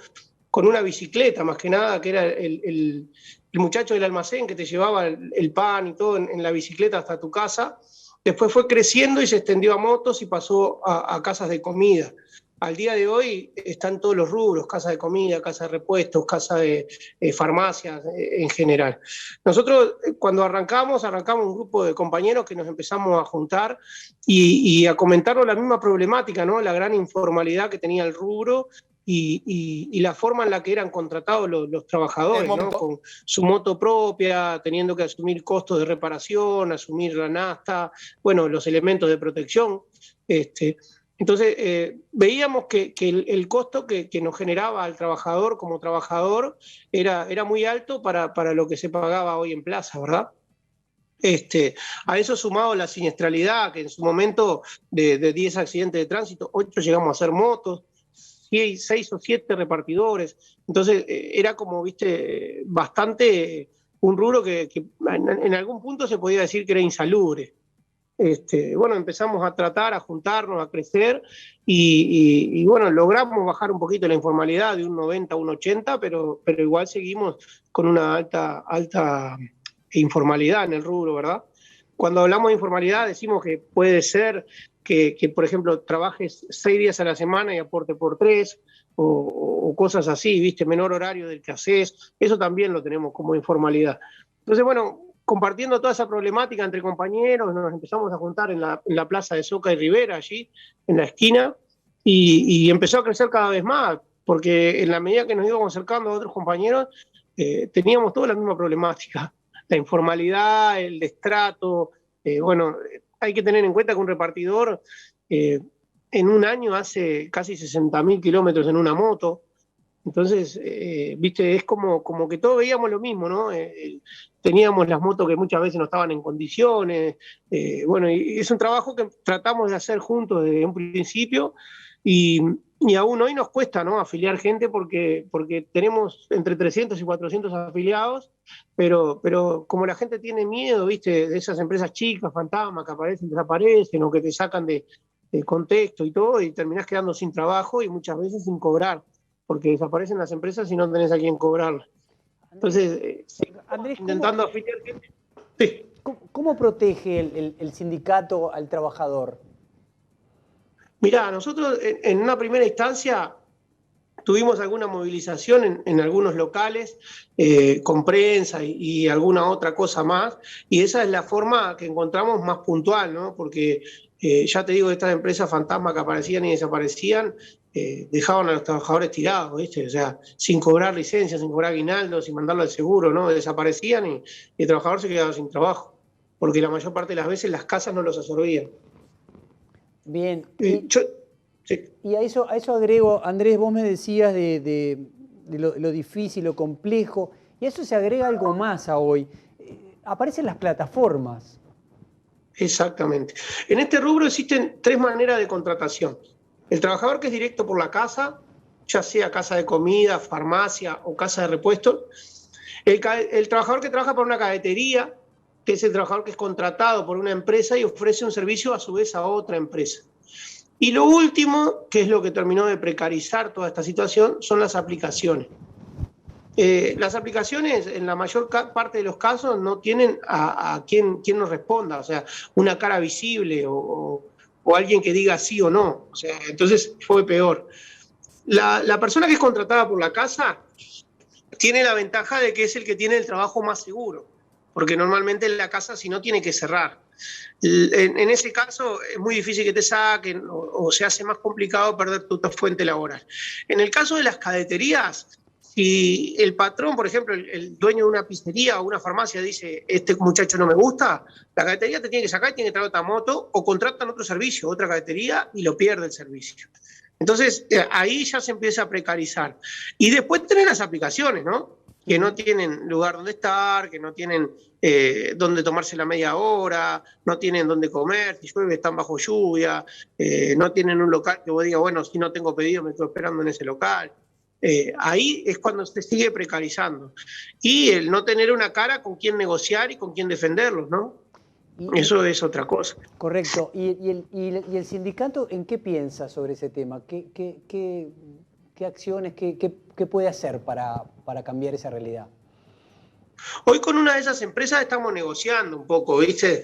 con una bicicleta, más que nada, que era el muchacho del almacén que te llevaba el pan y todo en la bicicleta hasta tu casa. Después fue creciendo y se extendió a motos y pasó a casas de comida. Al día de hoy están todos los rubros, casa de comida, casa de repuestos, casa de farmacias en general. Nosotros cuando arrancamos un grupo de compañeros que nos empezamos a juntar y a comentarnos la misma problemática, ¿no? La gran informalidad que tenía el rubro y la forma en la que eran contratados los trabajadores, ¿no? Con su moto propia, teniendo que asumir costos de reparación, asumir la nafta, bueno, los elementos de protección. Entonces, veíamos que el costo que nos generaba al trabajador como trabajador era muy alto para lo que se pagaba hoy en plaza, ¿verdad? A eso sumado la siniestralidad, que en su momento de 10 accidentes de tránsito, 8 llegamos a hacer motos, 6 o 7 repartidores. Entonces, era como, viste, bastante un rubro que en algún punto se podía decir que era insalubre. Bueno, empezamos a tratar, a juntarnos, a crecer y bueno, logramos bajar un poquito la informalidad de un 90 a un 80, pero igual seguimos con una alta informalidad en el rubro, ¿verdad? Cuando hablamos de informalidad decimos que puede ser que por ejemplo, trabajes 6 días a la semana y aporte por 3, o o cosas así, ¿viste? Menor horario del que haces, eso también lo tenemos como informalidad. Entonces, bueno, compartiendo toda esa problemática entre compañeros, nos empezamos a juntar en la plaza de Soca y Rivera, allí, en la esquina, y empezó a crecer cada vez más, porque en la medida que nos íbamos acercando a otros compañeros, teníamos toda la misma problemática, la informalidad, el destrato. Bueno, hay que tener en cuenta que un repartidor en un año hace casi 60.000 kilómetros en una moto. Entonces, viste, es como que todos veíamos lo mismo, ¿no? Teníamos las motos que muchas veces no estaban en condiciones. Bueno, y es un trabajo que tratamos de hacer juntos desde un principio y aún hoy nos cuesta, ¿no? Afiliar gente porque tenemos entre 300 y 400 afiliados, pero como la gente tiene miedo, viste, de esas empresas chicas, fantasmas, que aparecen, desaparecen o que te sacan de contexto y todo, y terminás quedando sin trabajo y muchas veces sin cobrar, porque desaparecen las empresas y no tenés a quién cobrar. Entonces, Andrés, intentando afiliar gente. Sí. ¿Cómo protege el sindicato al trabajador? Mirá, nosotros en una primera instancia tuvimos alguna movilización en algunos locales con prensa y alguna otra cosa más, y esa es la forma que encontramos más puntual, ¿no? Porque ya te digo, estas empresas fantasmas que aparecían y desaparecían dejaban a los trabajadores tirados, ¿viste? O sea, sin cobrar licencias, sin cobrar aguinaldo, sin mandarlo al seguro, ¿no? Desaparecían y el trabajador se quedaba sin trabajo, porque la mayor parte de las veces las casas no los absorbían. Bien. Sí. Y a eso agrego, Andrés, vos me decías de lo difícil, lo complejo, y a eso se agrega algo más a hoy. Aparecen las plataformas. Exactamente. En este rubro existen 3 maneras de contratación. El trabajador que es directo por la casa, ya sea casa de comida, farmacia o casa de repuestos. El trabajador que trabaja por una cadetería, que es el trabajador que es contratado por una empresa y ofrece un servicio a su vez a otra empresa. Y lo último, que es lo que terminó de precarizar toda esta situación, son las aplicaciones. Las aplicaciones, en la mayor parte de los casos, no tienen a quien nos responda, o sea, una cara visible o alguien que diga sí o no. O sea, entonces fue peor. La persona que es contratada por la casa tiene la ventaja de que es el que tiene el trabajo más seguro, porque normalmente en la casa, si no, tiene que cerrar. En ese caso es muy difícil que te saquen o se hace más complicado perder tu fuente laboral. En el caso de las cadeterías, si el patrón, por ejemplo, el dueño de una pizzería o una farmacia dice, este muchacho no me gusta, la cadetería te tiene que sacar y tiene que traer otra moto o contratan otro servicio, otra cadetería y lo pierde el servicio. Entonces ahí ya se empieza a precarizar. Y después tenés las aplicaciones, ¿no? Que no tienen lugar donde estar, que no tienen donde tomarse la media hora, no tienen donde comer, si llueve están bajo lluvia, no tienen un local que vos digas, bueno, si no tengo pedido me estoy esperando en ese local. Ahí es cuando se sigue precarizando. Y el no tener una cara con quien negociar y con quien defenderlos, ¿no? Eso es otra cosa. Correcto. ¿Y el sindicato en qué piensa sobre ese tema? ¿Qué acciones, qué puede hacer para cambiar esa realidad? Hoy con una de esas empresas estamos negociando un poco, ¿viste?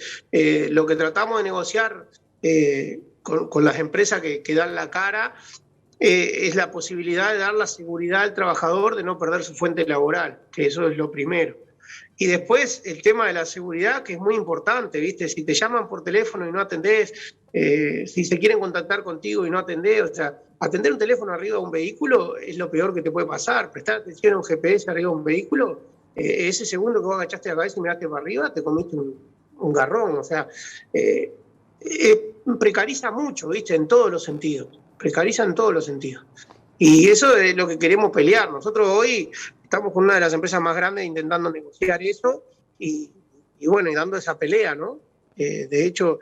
Lo que tratamos de negociar con las empresas que dan la cara es la posibilidad de dar la seguridad al trabajador de no perder su fuente laboral, que eso es lo primero. Y después el tema de la seguridad, que es muy importante, ¿viste? Si te llaman por teléfono y no atendés, si se quieren contactar contigo y no atendés, o sea, atender un teléfono arriba de un vehículo es lo peor que te puede pasar. Prestar atención a un GPS arriba de un vehículo, ese segundo que vos agachaste la cabeza y miraste para arriba, te comiste un garrón. O sea, precariza mucho, ¿viste? En todos los sentidos. Precariza en todos los sentidos. Y eso es lo que queremos pelear. Nosotros hoy estamos con una de las empresas más grandes intentando negociar eso y bueno, y dando esa pelea, ¿no? De hecho,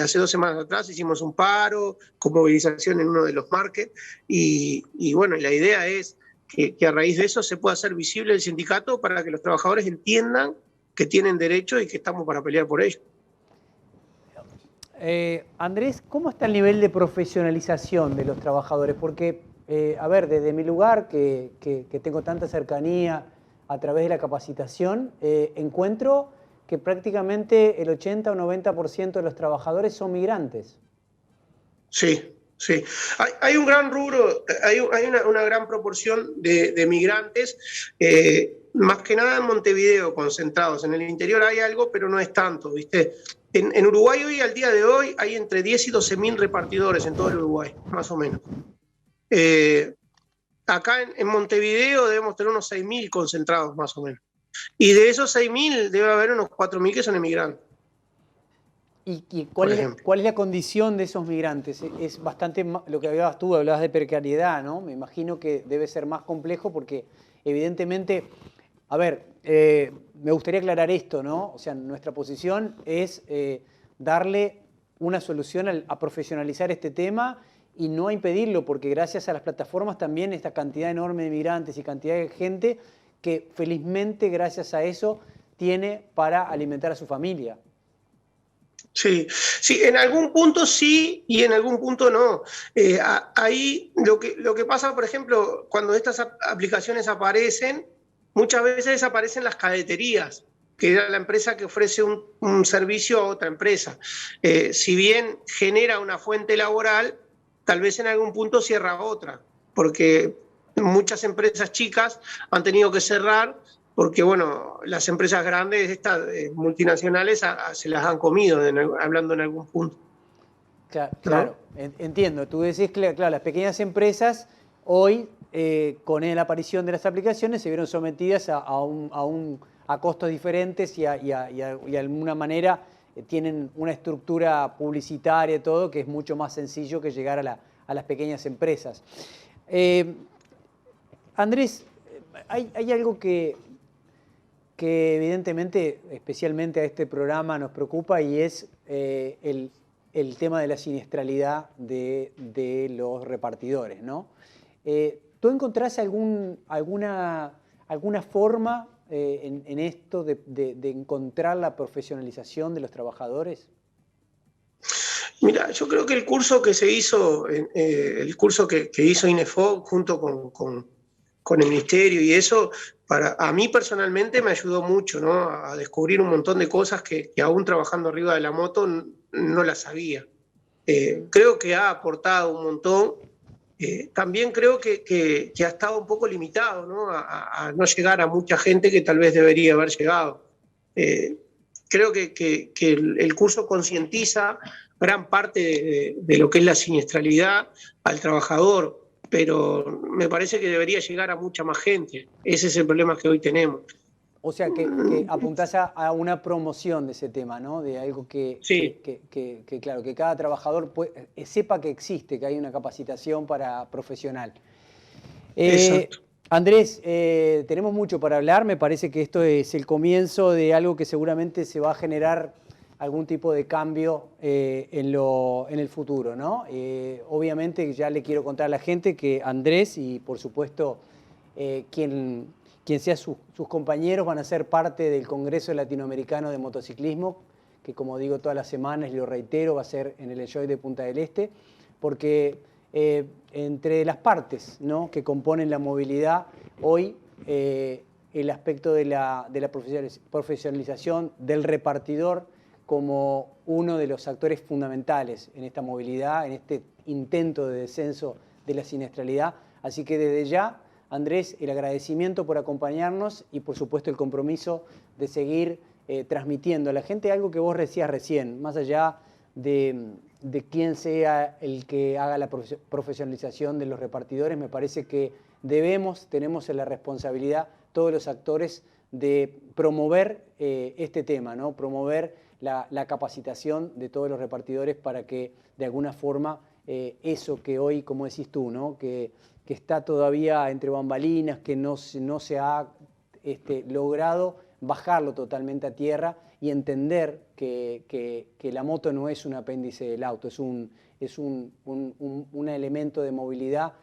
hace 2 semanas atrás hicimos un paro con movilización en uno de los markets y bueno, la idea es que a raíz de eso se pueda hacer visible el sindicato para que los trabajadores entiendan que tienen derecho y que estamos para pelear por ello. Andrés, ¿cómo está el nivel de profesionalización de los trabajadores? Porque, a ver, desde mi lugar, que tengo tanta cercanía a través de la capacitación, encuentro que prácticamente el 80 o 90% de los trabajadores son migrantes. Sí, Sí, hay un gran rubro, hay una gran proporción de migrantes, más que nada en Montevideo concentrados. En el interior hay algo, pero no es tanto, ¿viste? En Uruguay hoy, al día de hoy, hay entre 10 y 12 mil repartidores en todo el Uruguay, más o menos. Acá en Montevideo debemos tener unos 6.000 concentrados, más o menos. Y de esos 6.000 debe haber unos 4.000 que son emigrantes. ¿Y cuál es la condición de esos migrantes? Es bastante lo que hablabas de precariedad, ¿no? Me imagino que debe ser más complejo porque evidentemente, a ver, me gustaría aclarar esto, ¿no? O sea, nuestra posición es darle una solución a profesionalizar este tema y no a impedirlo, porque gracias a las plataformas también esta cantidad enorme de migrantes y cantidad de gente que felizmente gracias a eso tiene para alimentar a su familia. Sí, sí, en algún punto sí y en algún punto no. Ahí lo que pasa, por ejemplo, cuando estas aplicaciones aparecen, muchas veces aparecen las cadeterías, que era la empresa que ofrece un servicio a otra empresa. Si bien genera una fuente laboral, tal vez en algún punto cierra otra, porque muchas empresas chicas han tenido que cerrar porque, bueno, las empresas grandes, estas multinacionales, se las han comido, hablando en algún punto. Claro, entiendo. Tú decís, claro, las pequeñas empresas hoy, con la aparición de las aplicaciones, se vieron sometidas a costos diferentes y de alguna manera tienen una estructura publicitaria y todo que es mucho más sencillo que llegar a las pequeñas empresas. Andrés, hay algo que evidentemente, especialmente a este programa, nos preocupa y es el tema de la siniestralidad de los repartidores, ¿no? ¿Tú encontrás alguna forma en esto de encontrar la profesionalización de los trabajadores? Mira, yo creo que el curso que se hizo, el curso que hizo INEFOC junto con el Ministerio y eso, a mí personalmente me ayudó mucho, ¿no? A descubrir un montón de cosas que aún trabajando arriba de la moto no las sabía. Creo que ha aportado un montón. También creo que ha estado un poco limitado, ¿no? A no llegar a mucha gente que tal vez debería haber llegado. Creo que el curso concientiza gran parte de lo que es la siniestralidad al trabajador, pero me parece que debería llegar a mucha más gente. Ese es el problema que hoy tenemos. O sea, que apuntás a una promoción de ese tema, ¿no? De algo sí. Claro, que cada trabajador sepa que existe, que hay una capacitación profesional. Exacto. Andrés, tenemos mucho para hablar. Me parece que esto es el comienzo de algo que seguramente se va a generar algún tipo de cambio en el futuro, ¿no? Obviamente ya le quiero contar a la gente que Andrés y por supuesto quien sea sus compañeros van a ser parte del Congreso Latinoamericano de Motociclismo, que como digo todas las semanas y lo reitero va a ser en el Enjoy de Punta del Este, porque entre las partes, ¿no?, que componen la movilidad hoy, el aspecto de la profesionalización del repartidor como uno de los actores fundamentales en esta movilidad, en este intento de descenso de la siniestralidad. Así que desde ya, Andrés, el agradecimiento por acompañarnos y por supuesto el compromiso de seguir transmitiendo a la gente algo que vos decías recién, más allá de quién sea el que haga la profesionalización de los repartidores. Me parece que tenemos la responsabilidad, todos los actores, de promover este tema, ¿no? Promover la capacitación de todos los repartidores para que de alguna forma eso que hoy, como decís tú, ¿no?, que está todavía entre bambalinas, que no se ha logrado bajarlo totalmente a tierra y entender que la moto no es un apéndice del auto, es un elemento de movilidad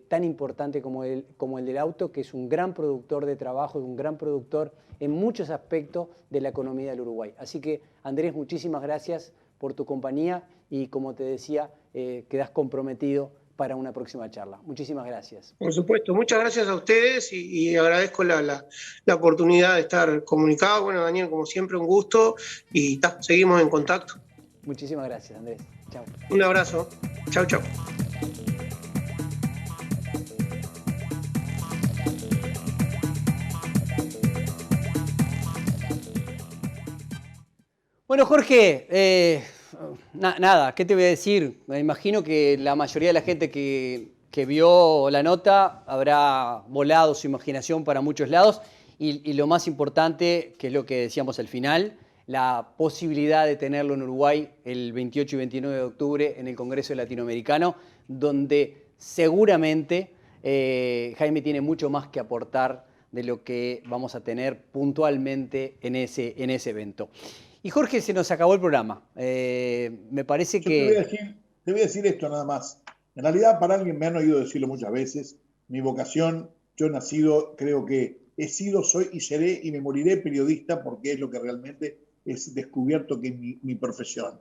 tan importante como el del auto, que es un gran productor de trabajo y un gran productor en muchos aspectos de la economía del Uruguay. Así que, Andrés, muchísimas gracias por tu compañía y, como te decía, quedás comprometido para una próxima charla. Muchísimas gracias. Por supuesto, muchas gracias a ustedes y agradezco la oportunidad de estar comunicado. Bueno, Daniel, como siempre, un gusto y seguimos en contacto. Muchísimas gracias, Andrés. Chao. Un abrazo. Chau, chau. Bueno, Jorge, nada, ¿qué te voy a decir? Me imagino que la mayoría de la gente que vio la nota habrá volado su imaginación para muchos lados y lo más importante, que es lo que decíamos al final, la posibilidad de tenerlo en Uruguay el 28 y 29 de octubre en el Congreso Latinoamericano, donde seguramente Jaime tiene mucho más que aportar de lo que vamos a tener puntualmente en ese evento. Y Jorge, se nos acabó el programa. Me parece que... Te voy a decir esto nada más. En realidad, para alguien me han oído decirlo muchas veces, mi vocación, yo he nacido, creo que he sido, soy y seré y me moriré periodista porque es lo que realmente es descubierto que es mi profesión.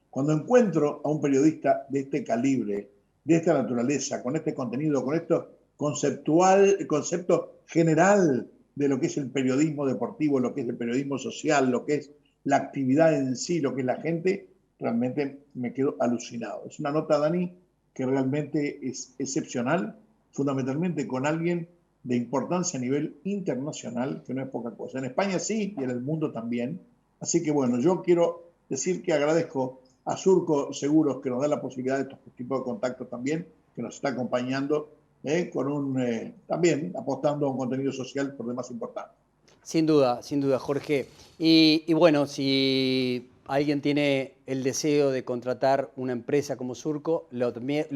Cuando encuentro a un periodista de este calibre, de esta naturaleza, con este contenido, con esto conceptual, el concepto general de lo que es el periodismo deportivo, lo que es el periodismo social, lo que es la actividad en sí, lo que es la gente, realmente me quedo alucinado. Es una nota, Dani, que realmente es excepcional, fundamentalmente con alguien de importancia a nivel internacional, que no es poca cosa. En España sí, y en el mundo también. Así que bueno, yo quiero decir que agradezco a Surco Seguros que nos da la posibilidad de estos tipos de contactos también, que nos está acompañando, también apostando a un contenido social por demás importante. Sin duda, Jorge. Y bueno, si alguien tiene el deseo de contratar una empresa como Surco, lo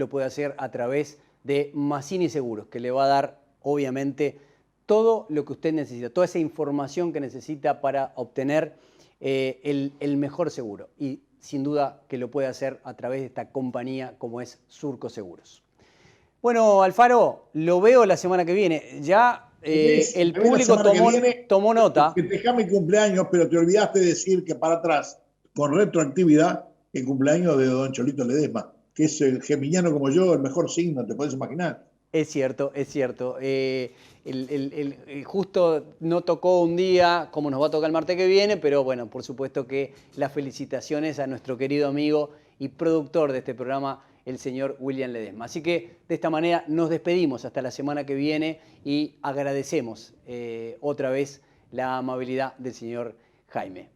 puede hacer a través de Mazzini Seguros, que le va a dar, obviamente, todo lo que usted necesita, toda esa información que necesita para obtener el mejor seguro. Y sin duda que lo puede hacer a través de esta compañía como es Surco Seguros. Bueno, Alfaro, lo veo la semana que viene. Ya el público tomó nota. Festejá mi cumpleaños, pero te olvidaste de decir que para atrás, con retroactividad, el cumpleaños de don Cholito Ledesma, que es el geminiano como yo, el mejor signo, te puedes imaginar. Es cierto. Justo no tocó un día como nos va a tocar el martes que viene, pero bueno, por supuesto que las felicitaciones a nuestro querido amigo y productor de este programa, el señor William Ledesma. Así que de esta manera nos despedimos hasta la semana que viene y agradecemos otra vez la amabilidad del señor Jaime.